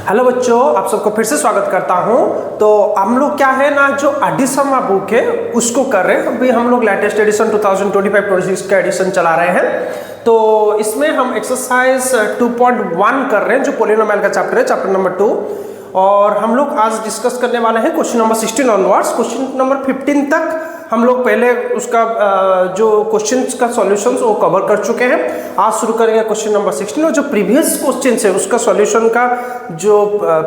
Hello बच्चों, आप सबको फिर से स्वागत करता हूं। तो हम लोग क्या है ना, जो एडिशन बुक है उसको कर रहे हैं। अभी हम लोग लेटेस्ट एडिशन 2025-26 का एडिशन चला रहे हैं। तो इसमें हम एक्सरसाइज 2.1 कर रहे हैं, जो पॉलिनोमियल का चैप्टर है, चैप्टर नंबर 2। और हम लोग आज डिस्कस करने वाले हैं question number 16 onwards. Question number 15 तक हम लोग पहले उसका जो क्वेश्चंस का सॉल्यूशंस वो कवर कर चुके हैं। आज शुरू करेंगे क्वेश्चन नंबर 16 और जो प्रीवियस क्वेश्चंस है उसका सॉल्यूशन का जो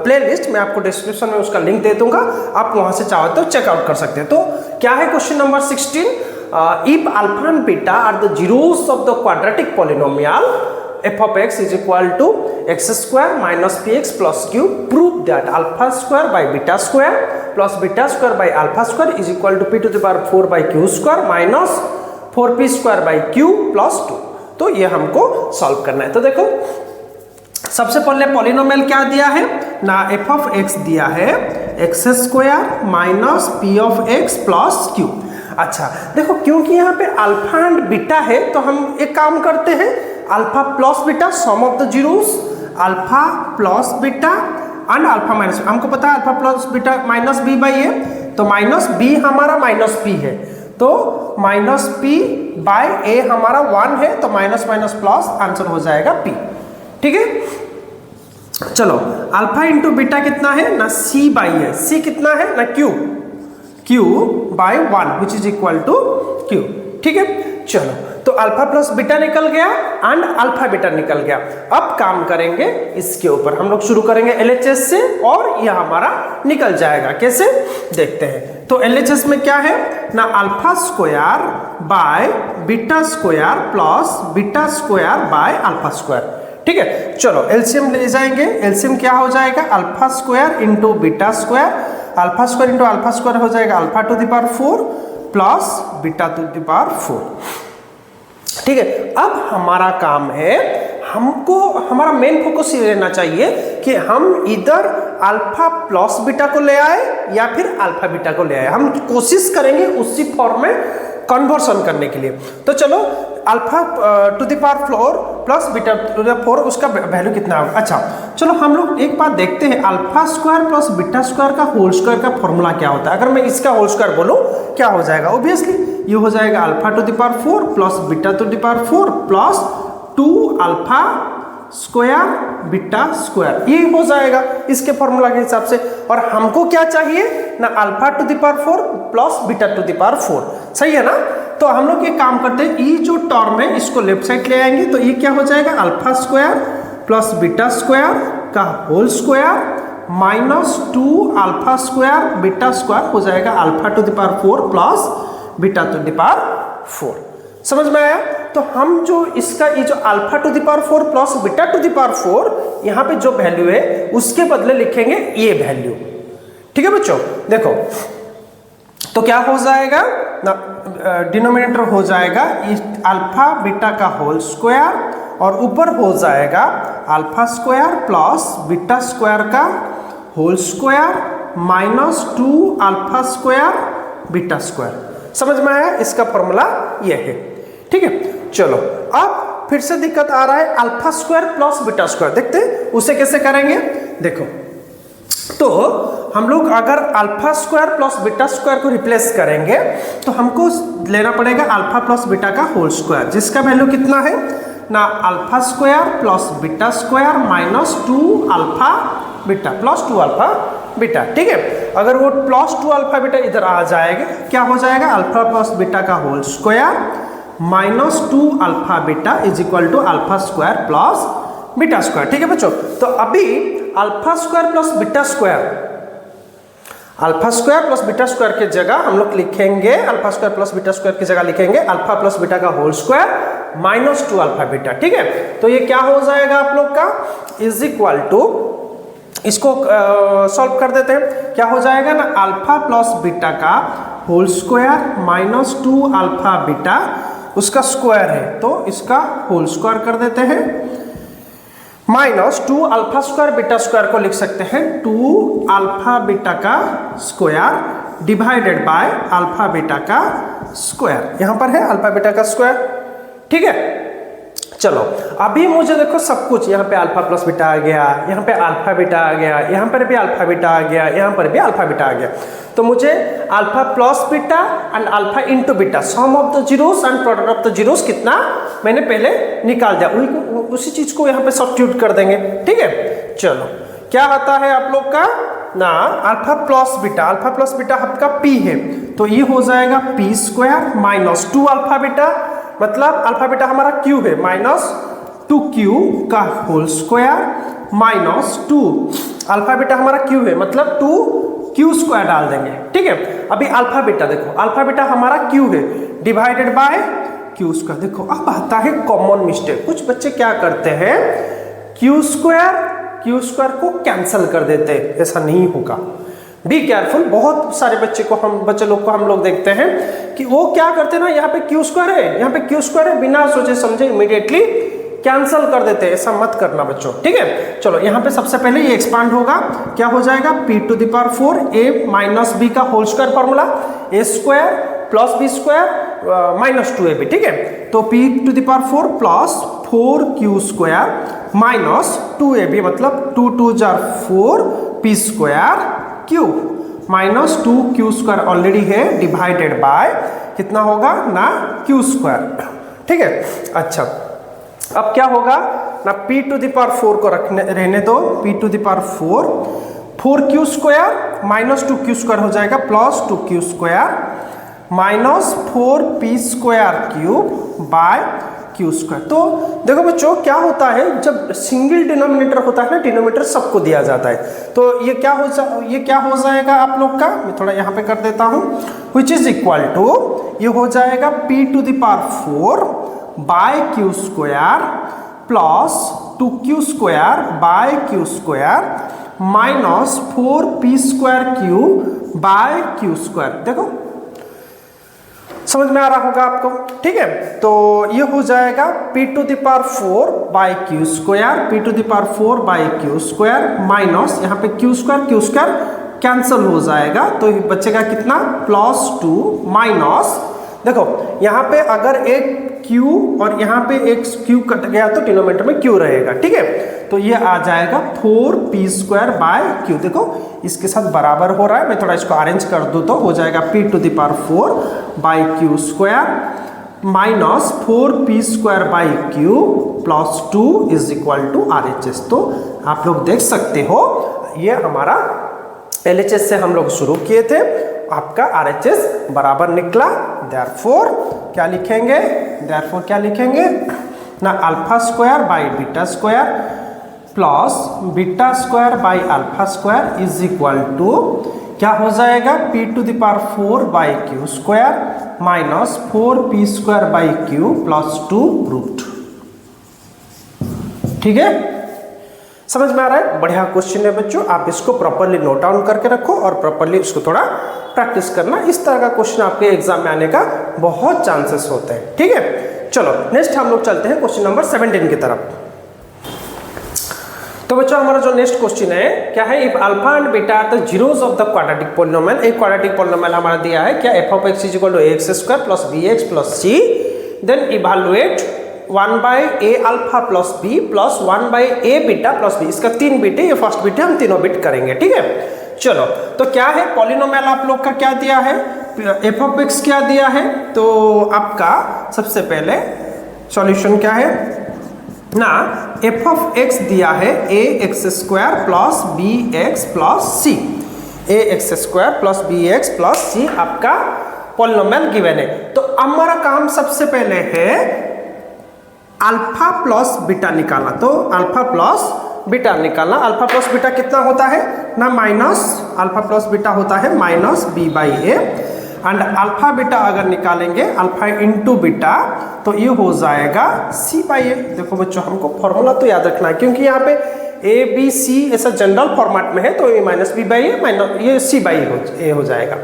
प्लेलिस्ट मैं आपको डिस्क्रिप्शन में उसका लिंक दे दूंगा, आप वहां से चाहो तो चेकआउट कर सकते हैं। तो क्या है question number 16? If alpha and beta are the zeros of the quadratic polynomial f of x is equal to x square minus px plus q, prove that alpha square by beta square plus beta square by alpha square is equal to p to the power 4 by q square minus 4p square by q plus 2। तो ये हमको solve करना है। तो देखो, सबसे पहले polynomial क्या दिया है ना, f of x दिया है x square minus p of x plus q। अच्छा देखो, क्योंकि यहाँ पे अल्फा एंड बीटा है तो हम एक काम करते हैं, alpha plus beta sum of the zeros, alpha plus beta and alpha minus. हमको पता है alpha plus beta minus B by A, तो माइनस बी हमारा माइनस पी है, तो माइनस पी बाय ए हमारा 1 है, तो माइनस माइनस प्लस आंसर हो जाएगा पी। ठीक है, चलो अल्फा इंटू बीटा कितना है ना, सी बाई ए, सी कितना है ना q, q by 1 which is equal to q. ठीक है, चलो तो अल्फा प्लस बीटा निकल गया एंड अल्फा बीटा निकल गया। अब काम करेंगे इसके ऊपर, हम लोग शुरू करेंगे LHS से और यह हमारा निकल जाएगा। कैसे देखते हैं। तो LHS में क्या है ना, alpha square by beta square plus beta square by alpha square. ठीक है, चलो एलसीएम ले जाएंगे। एलसीएम क्या हो जाएगा, alpha square into beta square, alpha square into alpha square हो जाएगा alpha to the power 4 plus beta to the power 4। ठीक है, अब हमारा काम है, हमको हमारा मेन फोकस ये रहना चाहिए कि हम इधर अल्फा प्लस बीटा को ले आए या फिर अल्फा बीटा को ले आए। हम कोशिश करेंगे उसी फॉर्म में कन्वर्सन करने के लिए। तो चलो alpha to the power 4 plus beta to the 4, उसका वैल्यू कितना होगा। अच्छा चलो हम लोग एक बात देखते हैं, alpha square plus beta square का होल स्क्वायर का फॉर्मूला क्या होता है। अगर मैं इसका होल स्क्वायर बोलूं क्या हो जाएगा, ऑब्वियसली ये हो जाएगा alpha to the power 4 plus beta to the power 4 plus 2 alpha square beta square, ये हो जाएगा इसके फॉर्मूला के हिसाब से। और हमको क्या चाहिए ना, alpha to the power 4 plus beta to the power 4। सही है ना। तो हम लोग ये काम करते हैं, ये जो टर्म है इसको लेफ्ट साइड ले आएंगे, तो ये क्या हो जाएगा, alpha square plus beta square का whole square minus 2 alpha square beta square हो जाएगा alpha to the power 4 plus beta to the power 4। समझ में आया। तो हम जो इसका ये जो alpha to the power 4 plus beta to the power 4, यहाँ पे जो वैल्यू है उसके बदले लिखेंगे ये वैल्यू। ठीक है बच्चों, देखो तो क्या हो जाएगा ना, डिनोमिनेटर हो जाएगा अल्फा बीटा का होल स्क्वायर और ऊपर हो जाएगा alpha square plus beta square का whole square minus 2 alpha square beta square. समझ में आया, इसका फॉर्मूला ये है। ठीक है, चलो अब फिर से दिक्कत आ रहा है alpha square plus beta square, देखते हैं उसे कैसे करेंगे। देखो तो हम लोग अगर alpha square plus beta square को रिप्लेस करेंगे तो हमको लेना पड़ेगा अल्फा प्लस बीटा का होल स्क्वायर, जिसका वैल्यू कितना है ना, alpha square plus beta square minus 2 alpha beta plus 2 alpha beta. ठीक है, अगर वो प्लस 2 अल्फा बीटा इधर आ जाएगा, क्या हो जाएगा, अल्फा प्लस बीटा का whole square minus 2 alpha beta is equal to alpha square plus beta square. ठीक है बच्चों, तो अभी alpha square plus beta square, alpha square plus beta square की जगह हम लोग लिखेंगे, alpha square plus beta square की जगह लिखेंगे अल्फा प्लस बीटा का whole square minus 2 alpha beta. ठीक है, तो ये क्या हो जाएगा आप लोग का, इज इक्वल टू, इसको सॉल्व कर देते हैं, क्या हो जाएगा ना, अल्फा प्लस बीटा का whole square minus 2 alpha beta, उसका स्क्वायर है तो इसका होल स्क्वायर कर देते हैं, minus 2 alpha square beta square को लिख सकते हैं 2 अल्फा बीटा का square divided by alpha beta का स्क्वायर, यहां पर है अल्फा बीटा का स्क्वायर। ठीक है, चलो अभी मुझे देखो सब कुछ, यहाँ पे अल्फा प्लस बीटा आ गया, यहाँ पे अल्फा बीटा आ गया, यहाँ पर भी अल्फा बीटा आ गया, यहाँ पर भी अल्फा बीटा आ गया। तो मुझे alpha plus beta and alpha into beta, sum of the zeros and product of the zeros कितना मैंने पहले निकाल दिया, उसी चीज को यहाँ पे सब्स्टिट्यूट कर देंगे। ठीक है, चलो क्या आता है आप लोग का ना, अल्फा प्लस बीटा आपका p है, तो ये हो जाएगा p square minus 2 alpha beta, मतलब अल्फा बीटा हमारा q है, माइनस 2q का whole square minus 2 alpha beta हमारा q है, मतलब 2q स्क्वायर डाल देंगे। ठीक है, अभी अल्फा बीटा देखो, अल्फा बीटा हमारा q है डिवाइडेड बाय q स्क्वायर। देखो अब आता है कॉमन मिस्टेक, कुछ बच्चे क्या करते हैं q स्क्वायर को कैंसिल कर देते हैं, ऐसा नहीं होगा, बी केयरफुल। बहुत सारे बच्चे लोग को हम लोग देखते हैं कि वो क्या करते हैं ना, यहाँ पे क्यू स्क्वायर है, यहाँ पे क्यू स्क्वायर है, बिना सोचे समझे इमीडिएटली कैंसिल कर देते हैं, ऐसा मत करना बच्चों। ठीक है, चलो यहाँ पे सबसे पहले ये एक्सपांड होगा, क्या हो जाएगा p to the power 4 a minus b का whole square formula, a square plus b square minus 2ab। ठीक है, तो p to the power 4 plus 4q square minus 2ab, मतलब 2 2 जार 4 p square cube minus 2q square already है divided by कितना होगा ना q स्क्वायर। ठीक है, अच्छा अब क्या होगा ना, p टू द पावर 4 को रहने दो, p to the power 4q square minus 2q square हो जाएगा plus 2q square minus 4p square cube by q square. तो देखो बच्चों क्या होता है, जब सिंगल डिनोमिनेटर होता है ना, डिनोमिनेटर सबको दिया जाता है, तो ये क्या हो जाएगा आप लोग का, मैं थोड़ा यहाँ पे कर देता हूँ, विच इज इक्वल टू, ये हो जाएगा p to the power 4 by q square plus 2q square by q square minus 4p square cube by q square. देखो समझ में आ रहा होगा आपको। ठीक है, तो ये हो जाएगा p to the power 4 by q square, p to the power 4 by q square minus यहाँ पे q स्क्वायर कैंसिल हो जाएगा, तो बचेगा कितना प्लस 2 माइनस, देखो यहाँ पे अगर एक q और यहाँ पे एक q कट गया तो डिनोमिनेटर में q रहेगा। ठीक है, तो ये आ जाएगा 4p स्क्वायर बाय q, देखो इसके साथ बराबर हो रहा है, मैं थोड़ा इसको अरेंज कर दूं तो हो जाएगा p to the power 4 by q square minus 4p square by q plus 2 is equal to RHS। तो आप लोग देख सकते हो ये हमारा LHS से हम लोग शुरू किए थे, आपका RHS बराबर निकला, देयरफॉर क्या लिखेंगे ना, alpha square by beta square plus beta square by alpha square is equal to क्या हो जाएगा p to the power 4 by q square minus 4p square by q plus 2 root. ठीक है, समझ में आ रहा है, बढ़िया क्वेश्चन है बच्चों, आप इसको प्रॉपर्ली नोट डाउन करके रखो और प्रॉपर्ली इसको थोड़ा प्रैक्टिस करना, इस तरह का क्वेश्चन आपके एग्जाम में आने का बहुत चांसेस होते हैं। ठीक है, चलो नेक्स्ट हम लोग चलते हैं क्वेश्चन नंबर 17 की तरफ। तो बच्चों हमारा जो नेक्स्ट क्वेश्चन है क्या है, if alpha and beta are the zeros of the quadratic polynomial, एक क्वाड्रेटिक पॉलिनोमियल हमारा दिया है क्या, f of x is equal to ax square plus bx plus c, then evaluate 1 by a alpha plus b plus 1 by a beta plus b, इसका 3 beat है, ये first beat है, हम तीनों बीट करेंगे। ठीक है, चलो तो क्या है पॉलिनोमियल आप लोग का क्या दिया है, f ऑफ x क्या दिया है, तो आपका सबसे पहले सॉल्यूशन क्या है ना, f ऑफ x दिया है ax square plus bx plus c, ax square plus bx plus c आपका पॉलिनोमियल गिवन है। तो हमारा काम सबसे पहले है अल्फा प्लस बीटा निकालना, तो अल्फा प्लस बीटा निकालना, अल्फा प्लस बीटा कितना होता है ना, माइनस अल्फा प्लस बीटा होता है minus b by a, and alpha beta अगर निकालेंगे अल्फा इंटू बीटा तो ये हो जाएगा c बाई ए। देखो बच्चों हमको फॉर्मूला तो याद रखना है, क्योंकि यहाँ पे ए बी सी ऐसा जनरल फॉर्मेट में है, तो ये minus B by A minus ये c बाई ए हो जाएगा।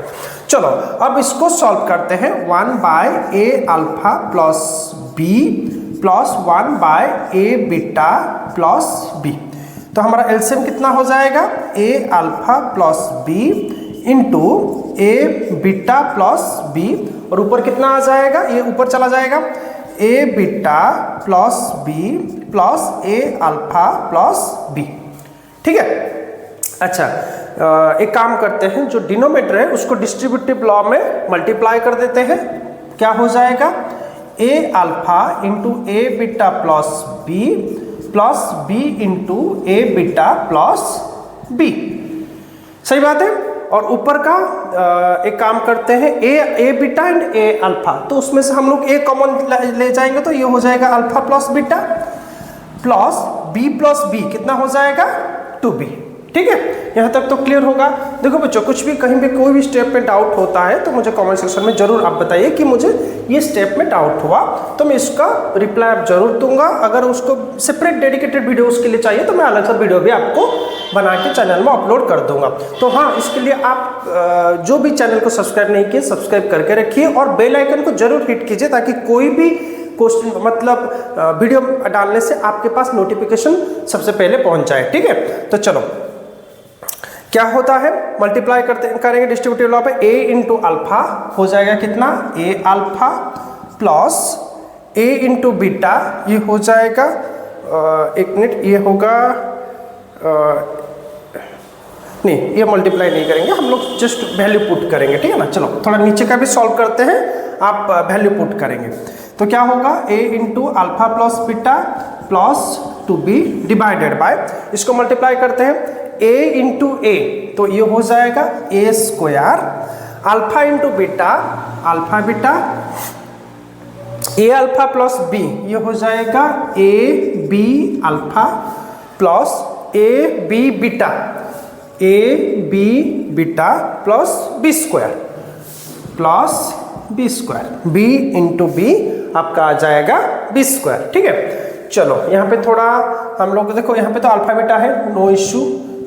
चलो अब इसको सॉल्व करते हैं, 1 by A alpha plus B plus 1 by A beta plus B, तो हमारा एलसीएम कितना हो जाएगा, A alpha plus B into A beta plus B, और ऊपर कितना आ जाएगा, ये ऊपर चला जाएगा, A beta plus B plus A alpha plus B. ठीक है, अच्छा एक काम करते हैं, जो डिनोमिनेटर है उसको डिस्ट्रीब्यूटिव लॉ में मल्टीप्लाई कर देते हैं। क्या हो जाएगा, A alpha into A beta plus B into A beta plus B. सही बात है। और ऊपर का एक काम करते हैं, ए बीटा एंड ए अल्फा, तो उसमें से हम लोग ए कॉमन ले जाएंगे तो ये हो जाएगा alpha plus beta plus b कितना हो जाएगा 2b। ठीक है, यहाँ तक तो क्लियर होगा। देखो बच्चों, कुछ भी कहीं भी कोई भी स्टेप में डाउट होता है तो मुझे कमेंट सेक्शन में जरूर आप बताइए कि मुझे ये स्टेप में डाउट हुआ, तो मैं इसका रिप्लाई जरूर दूंगा। अगर उसको सेपरेट डेडिकेटेड वीडियो उसके लिए चाहिए तो मैं अलग सा वीडियो भी आपको बना के चैनल में अपलोड कर दूंगा। तो हाँ, इसके लिए आप जो भी चैनल को सब्सक्राइब नहीं किए सब्सक्राइब करके रखिए और बेल आइकन को जरूर हिट कीजिए, ताकि कोई भी क्वेश्चन मतलब वीडियो डालने से आपके पास नोटिफिकेशन सबसे पहले पहुंच जाए। ठीक है, तो चलो क्या होता है, मल्टीप्लाई करेंगे डिस्ट्रीब्यूटिव लॉ पे, a इंटू अल्फा हो जाएगा कितना, a alpha plus a into beta, ये हो जाएगा एक मिनट, ये होगा नहीं, ये मल्टीप्लाई नहीं करेंगे हम लोग, जस्ट वैल्यू पुट करेंगे। ठीक है ना, चलो थोड़ा नीचे का भी सॉल्व करते हैं, आप वैल्यू पुट करेंगे तो क्या होगा, a into alpha plus beta plus 2b divided bye, इसको मल्टीप्लाई करते हैं a इंटू ए, तो ये हो जाएगा a square, alpha into beta alpha beta, a alpha plus b, ये हो जाएगा a b alpha plus a b beta plus b square b into b आपका आ जाएगा b स्क्वायर। ठीक है, चलो यहाँ पे थोड़ा हम लोग देखो, यहाँ पे तो अल्फा बीटा है, नो इश्यू,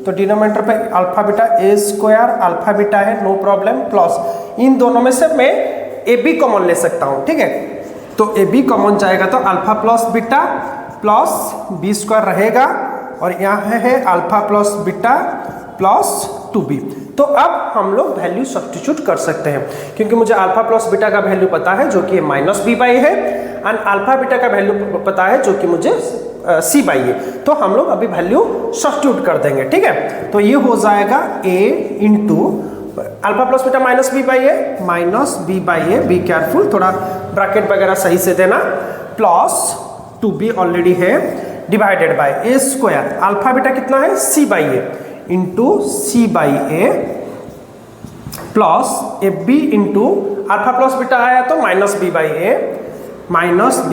तो डिनोमिनेटर पे alpha beta A square alpha beta है, नो प्रॉब्लम, प्लस इन दोनों में से मैं ए बी कॉमन ले सकता हूँ। ठीक है, तो ए बी कॉमन जाएगा तो alpha plus beta plus B square रहेगा, और यहाँ है alpha plus beta plus 2b। तो अब हम लोग वैल्यू सब्स्टिट्यूट कर सकते हैं, क्योंकि मुझे अल्फा प्लस बीटा का वैल्यू पता है जो कि माइनस बी बाई है, एंड अल्फा बीटा का वैल्यू पता है जो कि मुझे सी बाई है, तो हम लोग अभी वैल्यू सब्स्टिट्यूट कर देंगे। ठीक है, तो ये हो जाएगा a into alpha plus beta minus B by a, be careful, थोड़ा ब्रैकेट वगैरह सही से देना, प्लस 2b ऑलरेडी है, divided by a square, alpha beta कितना है c by a into C by A plus A B into alpha plus beta आया तो minus B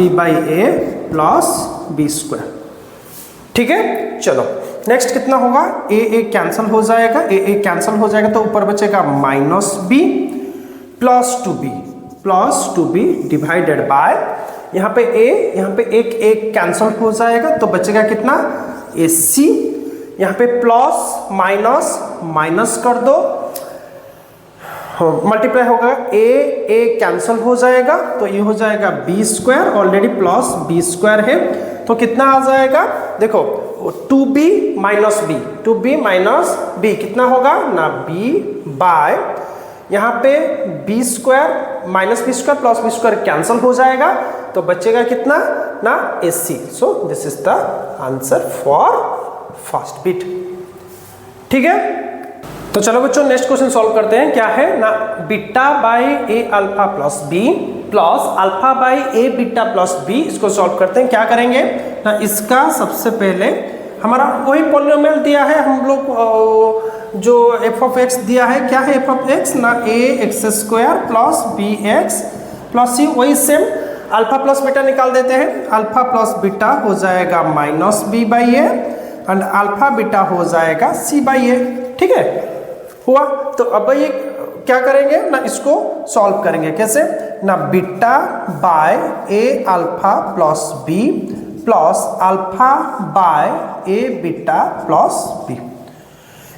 by A plus B square. ठीक है, चलो नेक्स्ट कितना होगा, ए कैंसिल हो जाएगा, ए कैंसिल हो जाएगा तो ऊपर बचेगा minus b plus 2b divided by, यहाँ पे एक कैंसिल हो जाएगा तो बचेगा कितना, ए सी, यहाँ पे प्लस माइनस कर दो, मल्टीप्लाई होगा, ए कैंसिल हो जाएगा तो ये हो जाएगा B square, already plus B square है, तो कितना आ जाएगा, देखो 2b माइनस बी कितना होगा ना, b बाय, यहाँ पे B square minus B square plus B square cancel हो जाएगा तो बचेगा कितना ना, A C. So this is the answer for first bit. ठीक है, तो चलो बच्चों नेक्स्ट क्वेश्चन सॉल्व करते हैं। क्या है ना, beta by A alpha plus B plus alpha by a beta plus b, इसको सॉल्व करते हैं। क्या करेंगे ना, इसका सबसे पहले हमारा वही पॉलिनोमियल दिया है, हम लोग जो एफ ऑफ एक्स दिया है, क्या है एफ ऑफ एक्स ना, A X square plus B X plus C, वही सेम अल्फा प्लस बीटा निकाल देते हैं, अल्फा प्लस बीटा हो जाएगा minus B by a and alpha beta हो जाएगा सी बाई ए। ठीक है, हुआ, तो अब ये क्या करेंगे ना, इसको सॉल्व करेंगे कैसे ना, beta by A alpha plus B plus alpha by A beta plus b,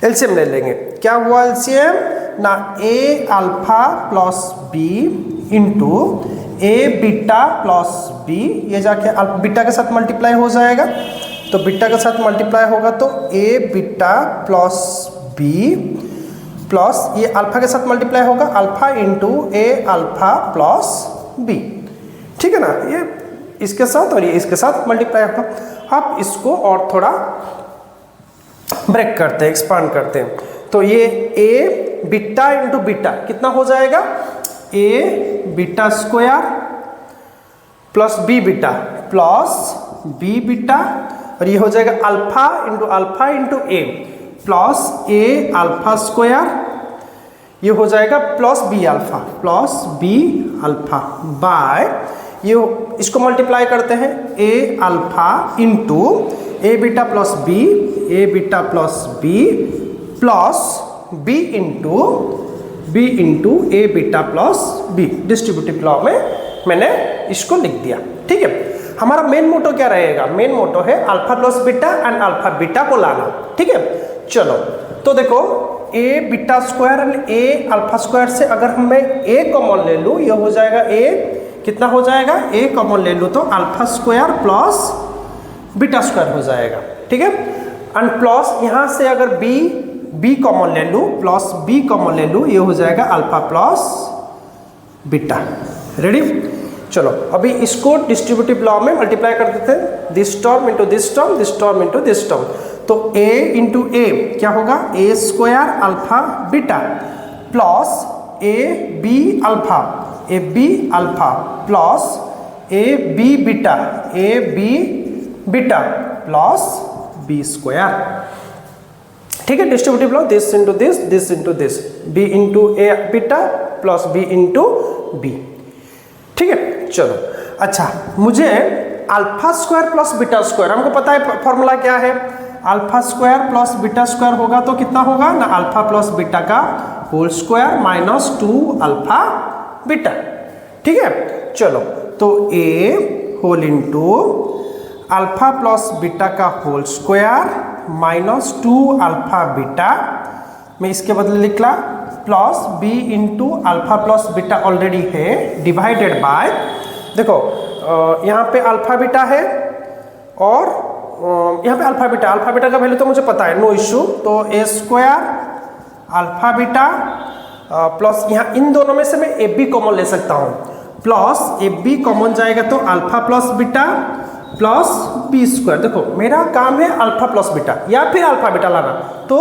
LCM ले लेंगे। क्या हुआ एलसीएम ना, a alpha plus B into A beta plus b, ये जाके बीटा के साथ मल्टीप्लाई हो जाएगा, तो बीटा के साथ मल्टीप्लाई होगा तो ए बीटा प्लस बी प्लस ये अल्फा के साथ मल्टीप्लाई होगा, अल्फा इंटू ए अल्फा प्लस बी। ठीक है ना, ये इसके साथ और ये इसके साथ मल्टीप्लाई होगा। अब इसको और थोड़ा ब्रेक करते हैं, एक्सपांड करते हैं। तो ये ए बीटा इंटू बीटा कितना हो जाएगा, A beta square plus B beta plus B beta, और ये हो जाएगा alpha into A plus A alpha square, ये हो जाएगा प्लस बी अल्फा बाय, ये इसको मल्टीप्लाई करते हैं A alpha into A beta plus B plus B into A beta plus B. Distributive law में मैंने इसको लिख दिया। ठीक है, हमारा मेन मोटो क्या रहेगा, मेन मोटो है alpha plus beta and alpha beta को लाना। ठीक है, चलो तो देखो A beta square and A alpha square से अगर मैं ए कॉमन ले लूँ, ये हो जाएगा ए कितना हो जाएगा, ए कॉमन ले लूँ तो alpha square plus beta square हो जाएगा। ठीक है, एंड प्लस यहाँ से अगर बी कॉमन ले लूँ, प्लस बी कॉमन ले लूँ, ये हो जाएगा अल्फा प्लस बीटा। रेडी, चलो अभी इसको डिस्ट्रीब्यूटिव लॉ में मल्टीप्लाई कर देते हैं, this term into this term, this term into this term. तो a इंटू ए क्या होगा, A square alpha beta plus A B alpha plus A B beta plus B square. ठीक है, distributive law this into this, B into A beta plus B into B. ठीक है, चलो अच्छा, मुझे alpha square plus beta square, हमको पता है फॉर्मूला क्या है, alpha square plus beta square होगा तो कितना होगा ना, अल्फा प्लस बीटा का whole square minus 2 alpha beta. ठीक है, चलो तो ए whole into alpha plus beta का whole square minus 2 alpha beta, मैं इसके बदले लिखला plus B into alpha plus beta already है डिवाइडेड बाय, देखो यहाँ पे अल्फा बीटा है और यहाँ पे अल्फा बीटा का वैल्यू तो मुझे पता है, नो इश्यू। तो a square alpha beta plus यहाँ इन दोनों में से मैं ए बी कॉमन ले सकता हूँ, प्लस ए बी कॉमन जाएगा तो alpha plus beta plus B square. देखो मेरा काम है अल्फा प्लस बीटा या फिर अल्फा बीटा लाना, तो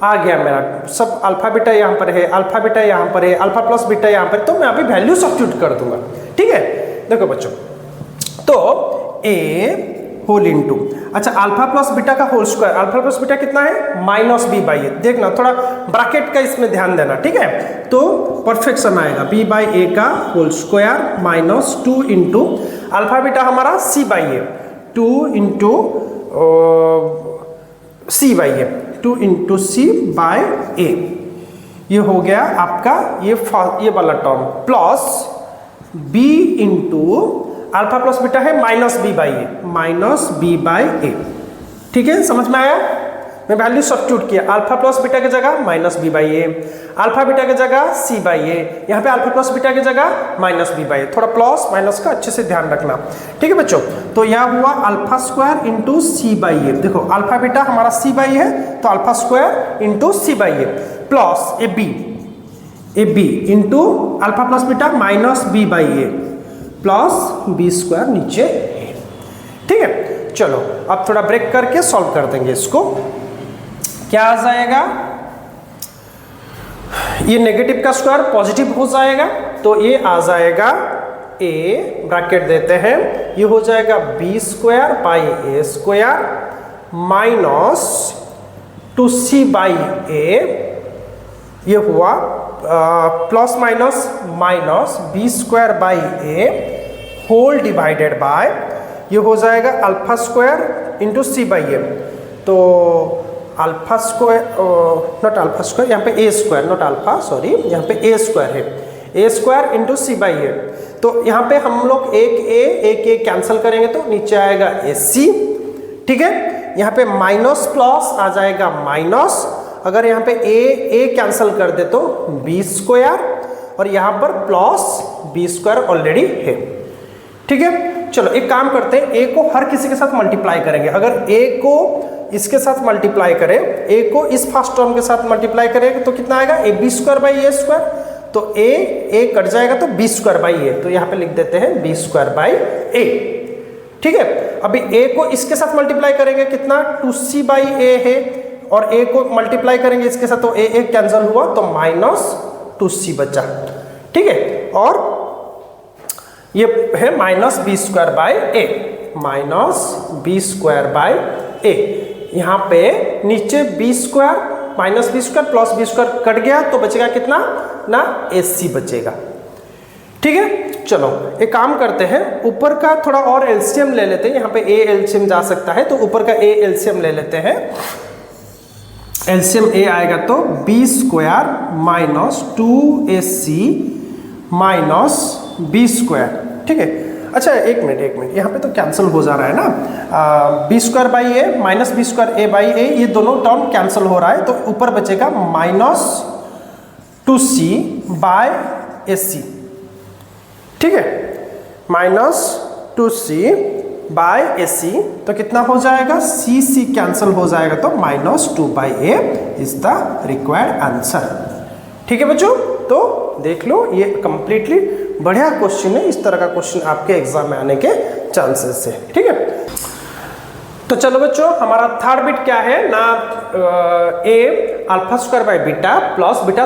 आ गया मेरा सब, अल्फा बीटा यहाँ पर है, अल्फा बीटा यहाँ पर है, अल्फा प्लस बीटा यहाँ पर, तो मैं अभी वैल्यू सब्स्टिट्यूट कर दूंगा। ठीक है, देखो बच्चों, तो ए होल इंटू, अच्छा अल्फा प्लस बीटा का whole square, alpha plus beta कितना है माइनस बी बाई ए, देखना थोड़ा ब्रैकेट का इसमें ध्यान देना। ठीक है, तो परफेक्शन आएगा बी बाई ए का whole square minus 2 into alpha beta हमारा C by A, 2 into C by A, 2 into C by A, ये हो गया आपका ये वाला term, plus B into alpha plus beta है माइनस बी बाई ए। ठीक है, समझ में आया, मैं वैल्यू सब्स्टिट्यूट किया, अल्फा प्लस बीटा की जगह minus B by A, alpha beta की जगह सी बाई ए, यहाँ पे अल्फा प्लस बीटा की जगह माइनस बी बाई ए, थोड़ा प्लस माइनस का अच्छे से ध्यान रखना। ठीक है बच्चों, तो यह हुआ alpha square into C by ए, देखो अल्फा बीटा हमारा सी बाई है तो alpha square into C by A plus A B into alpha plus beta minus B by A plus B square नीचे है। ठीक है, चलो अब थोड़ा ब्रेक करके सॉल्व कर देंगे इसको। क्या आ जाएगा, ये नेगेटिव का स्क्वायर पॉजिटिव हो जाएगा, तो ये आ जाएगा ए ब्रैकेट देते हैं, ये हो जाएगा B square by A square minus 2c by A, ये हुआ plus minus B square by A whole divided by, ये हो जाएगा alpha square into C by A, तो alpha square not alpha square, यहाँ पे A square not alpha, sorry यहाँ पे ए स्क्वायर है, A square into C by A, तो यहाँ पे हम लोग एक ए कैंसिल करेंगे तो नीचे आएगा ए सी। ठीक है, यहाँ पे माइनस प्लस आ जाएगा माइनस, अगर यहाँ पे ए कैंसिल कर दे तो बी स्क्वायर, और यहाँ पर प्लस बी स्क्वायर ऑलरेडी है। ठीक है, चलो एक काम करते हैं, ए को हर किसी के साथ मल्टीप्लाई करेंगे, अगर ए को इसके साथ मल्टीप्लाई करें, ए को इस फर्स्ट टर्म के साथ मल्टीप्लाई करेंगे तो कितना आएगा, a b square by A square, तो ए कट जाएगा तो बी स्क्वायर बाई ए, तो यहाँ पे लिख देते हैं बी स्क्वायर बाई ए। ठीक है। अभी a को इसके साथ मल्टीप्लाई करेंगे कितना 2c/a है, और a को मल्टीप्लाई करेंगे इसके साथ तो a कैंसिल हुआ तो -2c बचा, ठीक है। और ये है -b²/a, -b²/a। यहाँ पे नीचे b² -b² plus b² cut गया तो बचेगा कितना ना ac बचेगा, ठीक है। चलो एक काम करते हैं, ऊपर का थोड़ा और एलसीएम ले लेते हैं। यहाँ पे a एलसीएम जा सकता है तो ऊपर का a एलसीएम ले लेते हैं। एलसीएम a आएगा तो b² - 2ac - b², ठीक है। अच्छा एक मिनट यहाँ पे तो कैंसिल हो जा रहा है ना, b²/a -b²a/a ये दोनों टर्म कैंसिल हो रहा है तो ऊपर बचेगा -2c/ac, ठीक है। -2c/ac तो कितना हो जाएगा, c कैंसिल हो जाएगा तो -2/a is the required answer, ठीक है बच्चों। तो देख लो ये कंप्लीटली बढ़िया क्वेश्चन है, इस तरह का क्वेश्चन आपके एग्जाम में आने के चांसेस है, ठीक है। तो चलो बच्चों हमारा थर्ड बिट क्या है ना, a α² plus β²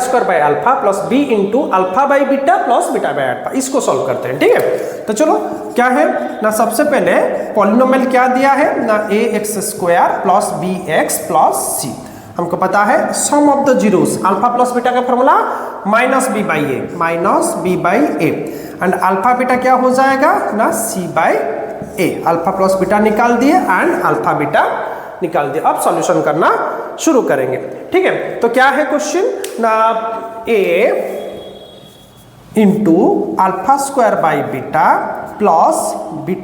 plus b into α/β plus β/α, इसको सॉल्व करते हैं, ठीक है। तो चलो क्या है ना, सबसे पहले पॉलिनोमियल क्या दिया है ना, ax² plus bx plus c, हमको पता है sum of the zeros, alpha plus beta का formula -b/a and alpha beta क्या हो जाएगा ना c/a, अल्फा प्लस बीटा निकाल दिए एंड अल्फा बीटा निकाल दिए। अब सॉल्यूशन करना शुरू करेंगे, ठीक है। तो क्या है क्वेश्चन ना, a into α² plus β²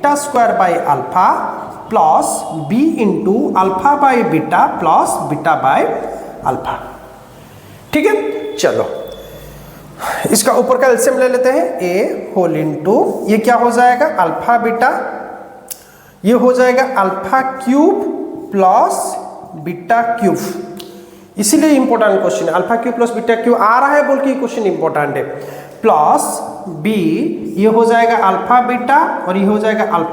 plus b into α/β plus β/α, ठीक है। चलो इसका ऊपर का एलसीएम ले लेते हैं, a होल इंटू ये क्या हो जाएगा α/β, ये हो जाएगा α³ प्लस β³, इसीलिए इंपॉर्टेंट क्वेश्चन है, α³ प्लस β³ आ रहा है बोल के क्वेश्चन इंपॉर्टेंट है। प्लस b ये हो जाएगा α/β और ये हो जाएगा α²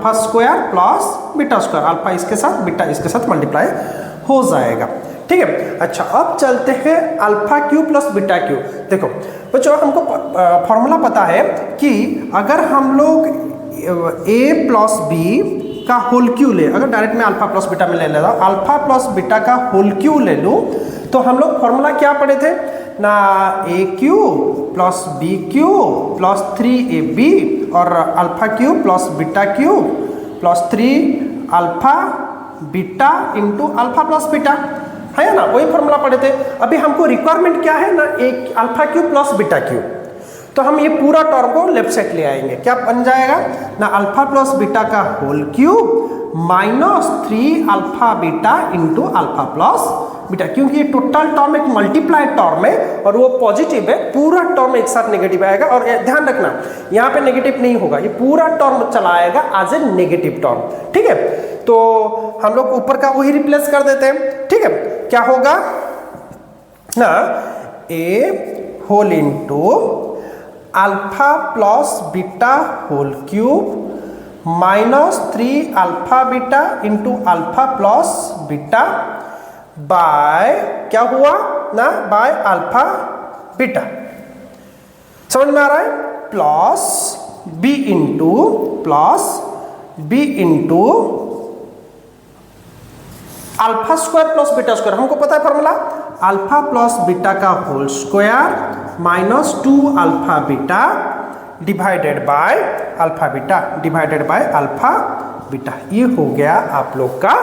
प्लस β², अल्फा इसके साथ बीटा इसके साथ मल्टीप्लाई हो जाएगा, ठीक है। अच्छा अब चलते हैं α³ प्लस β³। देखो बच्चों हमको फॉर्मूला पता है कि अगर हम लोग a प्लस b का होल क्यू ले, अगर डायरेक्ट में अल्फा प्लस बीटा में ले लेता हूँ, अल्फा प्लस बीटा का होल क्यू ले लूँ तो हम लोग फॉर्मूला क्या पढ़े थे ना, a³ plus b³ plus 3ab और α³ plus β³ plus 3 alpha beta into alpha plus beta, है ना, वही फॉर्मूला पढ़े थे। अभी हमको रिक्वायरमेंट क्या है ना, एक α³ प्लस β³, तो हम ये पूरा टर्म को लेफ्ट साइड ले आएंगे, क्या बन जाएगा ना, अल्फा प्लस बीटा का whole cube minus 3 alpha beta into alpha plus beta, क्योंकि ये टोटल टर्म एक मल्टीप्लाई टर्म है और वो पॉजिटिव है, पूरा टर्म एक साथ नेगेटिव आएगा। और ध्यान रखना यहाँ पे नेगेटिव नहीं होगा, ये पूरा टर्म चला आएगा एज ए नेगेटिव टर्म, ठीक है। तो हम लोग ऊपर का वही रिप्लेस कर देते हैं, ठीक है। क्या होगा ना, a whole into alpha plus beta whole cube minus 3 alpha beta into alpha plus beta by क्या हुआ ना, बाय अल्फा बीटा, समझ में आ रहा है, plus b into alpha square plus beta square, हमको पता है फॉर्मूला अल्फा प्लस बीटा का whole square minus 2 alpha beta divided by alpha beta divided by alpha beta. ये हो गया आप लोग का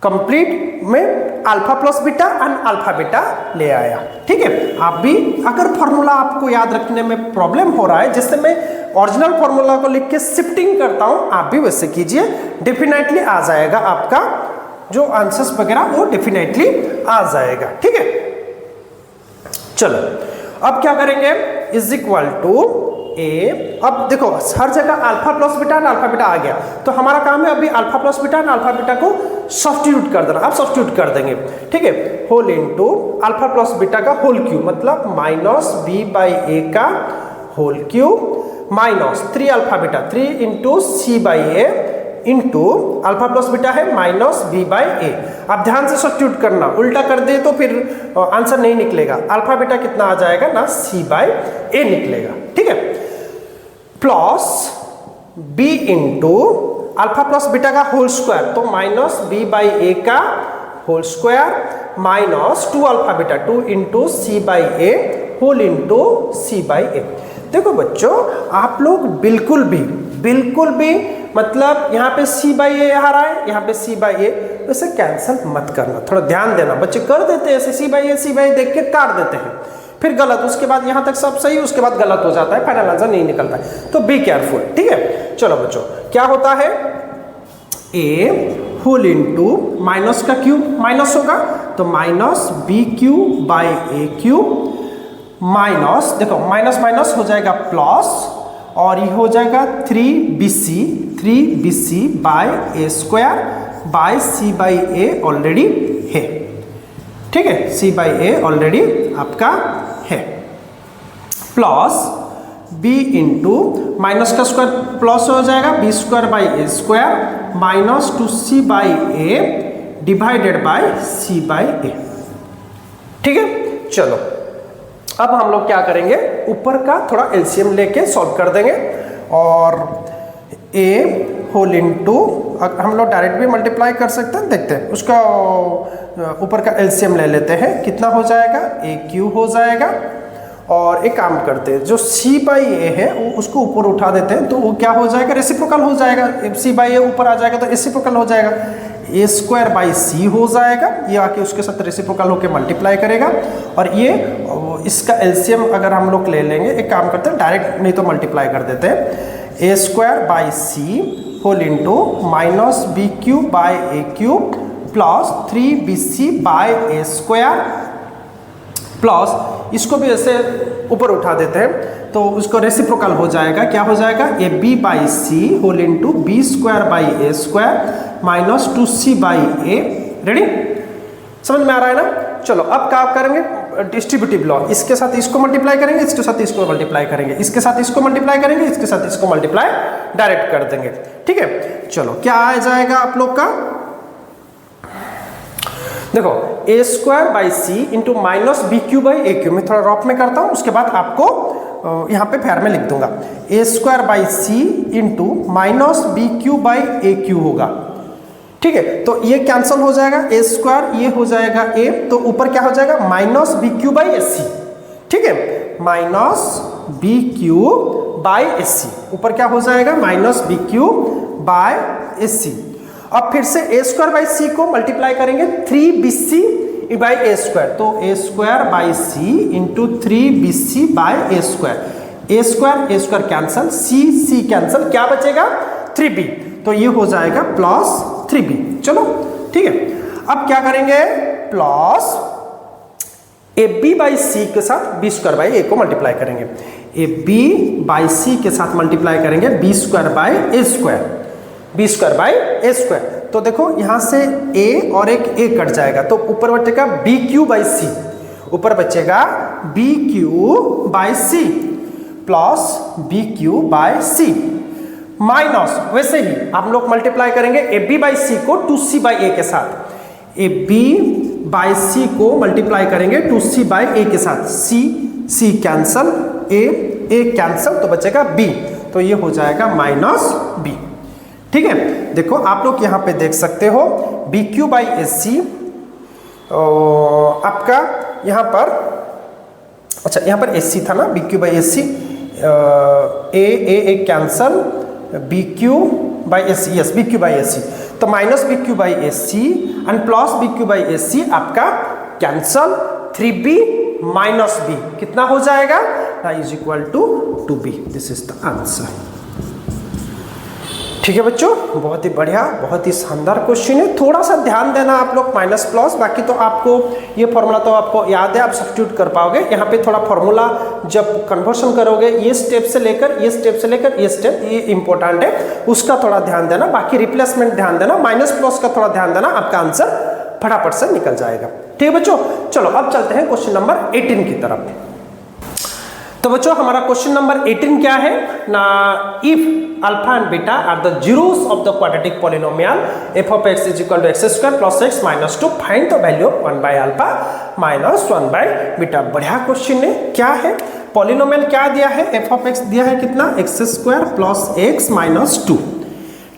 कंप्लीट में alpha plus beta and alpha beta ले आया, ठीक है। आप भी अगर फॉर्मूला आपको याद रखने में प्रॉब्लम हो रहा है, जिससे मैं ओरिजिनल फॉर्मूला को लिख के शिफ्टिंग करता हूं, आप भी वैसे कीजिए, डेफिनेटली आ जाएगा आपका जो आंसर्स वगैरह वो डेफिनेटली आ जाएगा, ठीक है। चलो अब क्या करेंगे, इज इक्वल टू ए, अब देखो हर जगह alpha plus beta and alpha beta आ गया, तो हमारा काम है अभी alpha plus beta and alpha beta को सब्स्टिट्यूट कर देना। अब सब्स्टिट्यूट कर देंगे, ठीक है, whole into alpha plus beta का होल क्यूब मतलब माइनस b/a का whole cube minus 3 alpha beta 3 into c/a into alpha plus beta है माइनस बी बाई ए। आप ध्यान से सब्स्टिट्यूट करना, उल्टा कर दे तो फिर आंसर नहीं निकलेगा। अल्फा बीटा कितना आ जाएगा ना, सी बाई ए निकलेगा। ठीक है, plus B into alpha plus beta का होल स्क्वायर, तो माइनस बी बाई ए का whole square minus 2 alpha beta, 2 into C by A whole into C by ए। देखो बच्चों, आप लोग बिल्कुल भी मतलब यहाँ पे सी बाई ए आ रहा है, यहाँ पे सी बाई ए, तो इसे कैंसिल मत करना, थोड़ा ध्यान देना। बच्चे कर देते हैं ऐसे, सी बाई ए देख के काट देते हैं, फिर गलत, उसके बाद यहाँ तक सब सही, उसके बाद गलत हो जाता है, फाइनल आंसर नहीं निकलता है। तो बी केयरफुल। ठीक है, चलो बच्चों, क्या होता है, ए होल इंटू माइनस का क्यूब, माइनस होगा तो minus b cube by a cube minus, देखो माइनस माइनस हो जाएगा प्लस, और ये हो जाएगा 3bc by A square by c by a already है। ठीक है, सी बाई ए ऑलरेडी आपका है, प्लस b इंटू माइनस का स्क्वायर प्लस हो जाएगा B square by A square minus 2c by a divided by c by A. ठीक है, चलो अब हम लोग क्या करेंगे, ऊपर का थोड़ा एलसीएम लेके सॉल्व कर देंगे, और a होल इंटू हम लोग डायरेक्ट भी मल्टीप्लाई कर सकते हैं, देखते हैं उसका ऊपर का एलसीएम ले लेते हैं, कितना हो जाएगा, ए क्यू हो जाएगा, और एक काम करते हैं, जो सी बाई ए है वो उसको ऊपर उठा देते हैं, तो वो क्या हो जाएगा, रेसिप्रोकल हो जाएगा, सी बाई ए ऊपर आ जाएगा तो रेसिप्रोकल हो जाएगा, ए स्क्वायर बाई सी हो जाएगा, ये आके उसके साथ रेसिप्रोकल होके मल्टीप्लाई करेगा, और ये इसका एलसीएम अगर हम लोग ले लेंगे, एक काम करते हैं डायरेक्ट नहीं तो मल्टीप्लाई कर देते हैं, a square by c whole into minus b cube by a cube plus 3bc by A square plus, इसको भी ऐसे ऊपर उठा देते हैं तो उसको रेसिप्रोकल हो जाएगा, क्या हो जाएगा, a b by c whole into b square by A square minus 2c by a. Ready, समझ में आ रहा है ना। चलो अब क्या करेंगे, डिस्ट्रीब्यूटिव लॉ, इसके साथ इसको मल्टीप्लाई करेंगे, इसके साथ इसको मल्टीप्लाई करेंगे, इसके साथ इसको मल्टीप्लाई करेंगे, इसके साथ इसको मल्टीप्लाई डायरेक्ट कर देंगे। ठीक है, चलो क्या आ जाएगा आप लोग का, देखो a square by c into minus b Q by a cube, मैं थोड़ा रॉप में करता हूँ, उसके बाद आपको यहाँ पे फेयर में लिख दूंगा, a square by c into minus b Q by a cube होगा। ठीक है, तो ये कैंसिल हो जाएगा, ए स्क्वायर ये हो जाएगा ए, तो ऊपर क्या हो जाएगा, minus b Q by a सी। ठीक है, minus b Q by a सी, ऊपर क्या हो जाएगा, minus b Q by a सी। अब फिर से ए स्क्वायर बाई सी को मल्टीप्लाई करेंगे 3bc बाई ए स्क्वायर, तो a square by c into 3bc by A square cancel, c cancel, क्या बचेगा 3b, तो ये हो जाएगा प्लस 3b। चलो ठीक है, अब क्या करेंगे, प्लस ए बी बाई सी के साथ बी स्क्वायर बाई ए को मल्टीप्लाई करेंगे, ए बी बाई सी के साथ मल्टीप्लाई करेंगे b square by A square, b square by A square. तो देखो यहां से a और एक a कट जाएगा, तो ऊपर बचेगा बी क्यू बाई सी, ऊपर बचेगा b Q by c plus b Q by c minus, वैसे ही आप लोग मल्टीप्लाई करेंगे ए बी बाई सी को 2c बाई ए के साथ, ए बी बाई सी को मल्टीप्लाई करेंगे 2c बाई ए के साथ, सी कैंसल, ए कैंसल, तो बचेगा b, तो ये हो जाएगा माइनस b। ठीक है, देखो आप लोग यहाँ पे देख सकते हो B Q by a c आपका यहाँ पर, अच्छा यहाँ पर ए सी था ना, b Q by a c, a cancel, b Q by a c, yes b Q by a c, तो minus b Q by a c and plus b Q by a c आपका cancel, 3b minus b कितना हो जाएगा, is equal to 2b। This is the answer. ठीक है बच्चों, बहुत ही बढ़िया, बहुत ही शानदार क्वेश्चन है, थोड़ा सा ध्यान देना आप लोग माइनस प्लस, बाकी तो आपको ये फॉर्मूला तो आपको याद है, आप सब्स्टिट्यूट कर पाओगे। यहाँ पे थोड़ा फॉर्मूला जब कन्वर्शन करोगे, ये स्टेप से लेकर ये स्टेप, ये इंपॉर्टेंट है, उसका थोड़ा ध्यान देना, बाकी रिप्लेसमेंट ध्यान देना, माइनस प्लस का थोड़ा ध्यान देना, आपका आंसर फटाफट से निकल जाएगा। ठीक है बच्चों, चलो अब चलते हैं क्वेश्चन नंबर 18 की तरफ। तो बच्चों हमारा क्वेश्चन नंबर 18 क्या है ना, if alpha and beta are the zeros of the quadratic polynomial f of x is equal to x square plus x minus 2, find the value of 1 by alpha minus 1 by beta. बढ़िया question है। क्या है polynomial, क्या दिया है, F of x दिया है कितना, x square plus x minus 2।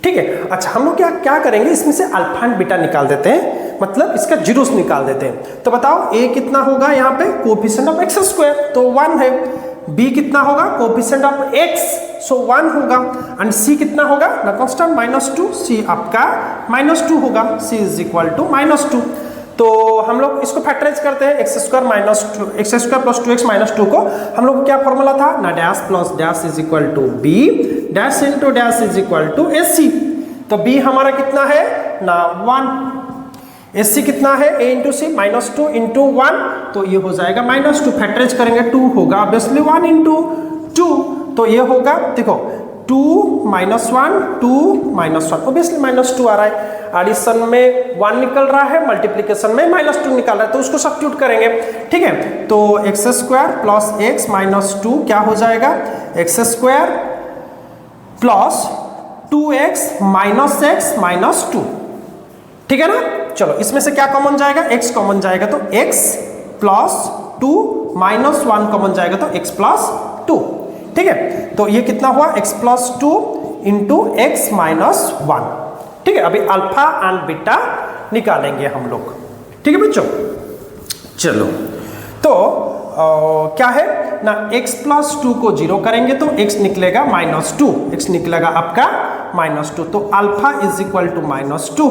ठीक है, अच्छा हम लोग क्या करेंगे, इसमें से अल्फा एंड बीटा निकाल देते हैं, मतलब इसका जीरोस निकाल देते हैं। तो बताओ a कितना होगा यहाँ पे, कोएफिशिएंट ऑफ एक्स स्क्वायर तो 1 है, b कितना होगा, कोएफिशिएंट ऑफ x सो 1 होगा, एंड c कितना होगा ना, कांस्टेंट -2, c आपका -2 होगा, c इज इक्वल टू -2। तो हम लोग इसको फैक्टराइज करते हैं, x square plus 2x minus 2 को हम लोग क्या फॉर्मूला था ना, dash plus dash is equal to b, dash into dash is equal to ac। तो b हमारा कितना है ना 1, ac कितना है a इंटू सी, -2 इंटू 1 तो ये हो जाएगा -2, फैक्टराइज करेंगे 2 होगा ऑब्वियसली 1 इंटू 2 तो ये होगा, देखो 2 -1 2 -1 ऑब्वियसली -2 आ रहा है, एडिशन में 1 निकल रहा है, मल्टीप्लिकेशन में -2 निकल रहा है, तो उसको सब्स्टिट्यूट करेंगे। ठीक है, तो x square plus x minus 2 क्या हो जाएगा, x square plus 2x minus x minus 2। ठीक है ना, चलो इसमें से क्या कॉमन जाएगा, x कॉमन जाएगा तो x प्लस 2 माइनस 1 कॉमन जाएगा तो x प्लस 2। ठीक है, तो ये कितना हुआ, x plus 2 into x minus 1। ठीक है, अभी अल्फा एंड बीटा निकालेंगे हम लोग। ठीक है बच्चों, चलो तो क्या है ना, x प्लस 2 को 0 करेंगे तो x निकलेगा -2, x निकलेगा आपका -2, तो alpha is equal to -2,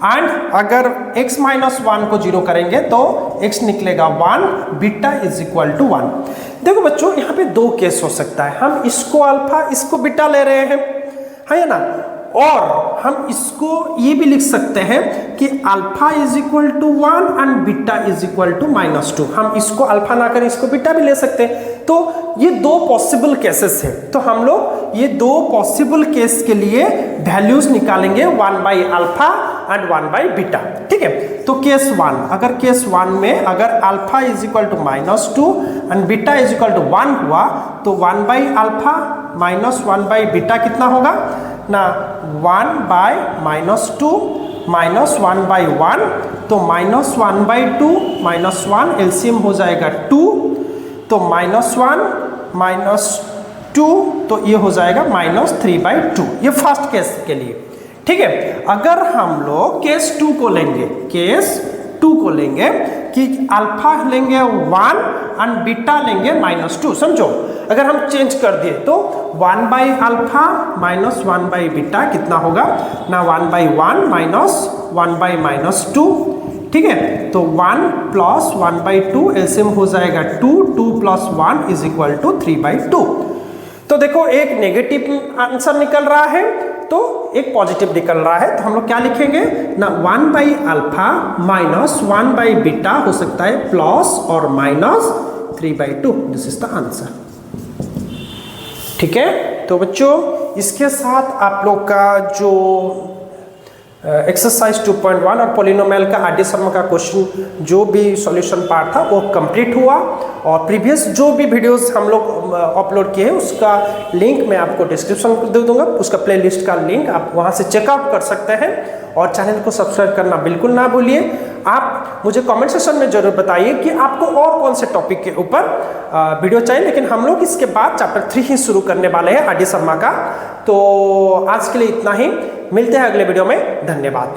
and अगर x माइनस 1 को 0 करेंगे तो x निकलेगा 1, बीटा इज इक्वल टू 1। देखो बच्चों यहाँ पे दो केस हो सकता है, हम इसको अल्फा इसको बीटा ले रहे हैं, है ना, और हम इसको ये भी लिख सकते हैं कि alpha is equal to 1 and beta is equal to -2। हम इसको अल्फा ना कर इसको बीटा भी ले सकते हैं। तो ये दो पॉसिबल केसेस हैं, तो हम लोग ये दो पॉसिबल केस के लिए वैल्यूज निकालेंगे 1 by alpha and 1 by beta. ठीक है, तो केस 1, अगर केस 1 में अगर alpha is equal to -2 and beta is equal to 1 हुआ तो 1 by alpha minus 1 by beta कितना होगा ना, 1 बाय -2 माइनस 1 बाई 1 तो -1 बाई 2 -1 एलसीएम हो जाएगा 2, तो -1 -2 तो ये हो जाएगा -3 बाई 2, ये फर्स्ट केस के लिए। ठीक है, अगर हम लोग केस 2 को लेंगे, केस 2 को लेंगे कि अल्फा लेंगे 1 एंड बीटा लेंगे -2, समझो अगर हम चेंज कर दिए तो 1 by alpha minus 1 by beta कितना होगा ना, 1 बाई 1 माइनस 1 बाई -2। ठीक है, तो 1 प्लस 1 बाई 2 एलसीएम हो जाएगा 2, 2 plus 1 is equal to 3 by 2। तो देखो एक नेगेटिव आंसर निकल रहा है तो एक पॉजिटिव निकल रहा है, तो हम लोग क्या लिखेंगे ना, 1 by alpha minus 1 by beta हो सकता है प्लस और minus 3 by 2, this is the answer. ठीक है, तो बच्चों इसके साथ आप लोग का जो एक्सरसाइज 2.1 और पॉलिनोमियल का आर डी शर्मा का क्वेश्चन जो भी सॉल्यूशन पार्ट था वो कंप्लीट हुआ, और प्रीवियस जो भी वीडियोस हम लोग अपलोड किए हैं उसका लिंक मैं आपको डिस्क्रिप्शन में दे दूंगा, उसका प्लेलिस्ट का लिंक आप वहां से चेकआउट कर सकते हैं, और चैनल को सब्सक्राइब करना बिल्कुल ना भूलिए। आप मुझे कमेंट सेक्शन में जरूर बताइए कि आपको और कौन से टॉपिक के ऊपर वीडियो चाहिए, लेकिन हम लोग इसके बाद चैप्टर 3 ही शुरू करने वाले हैं आर डी शर्मा का। तो आज के लिए इतना ही, मिलते हैं अगले वीडियो में, धन्यवाद।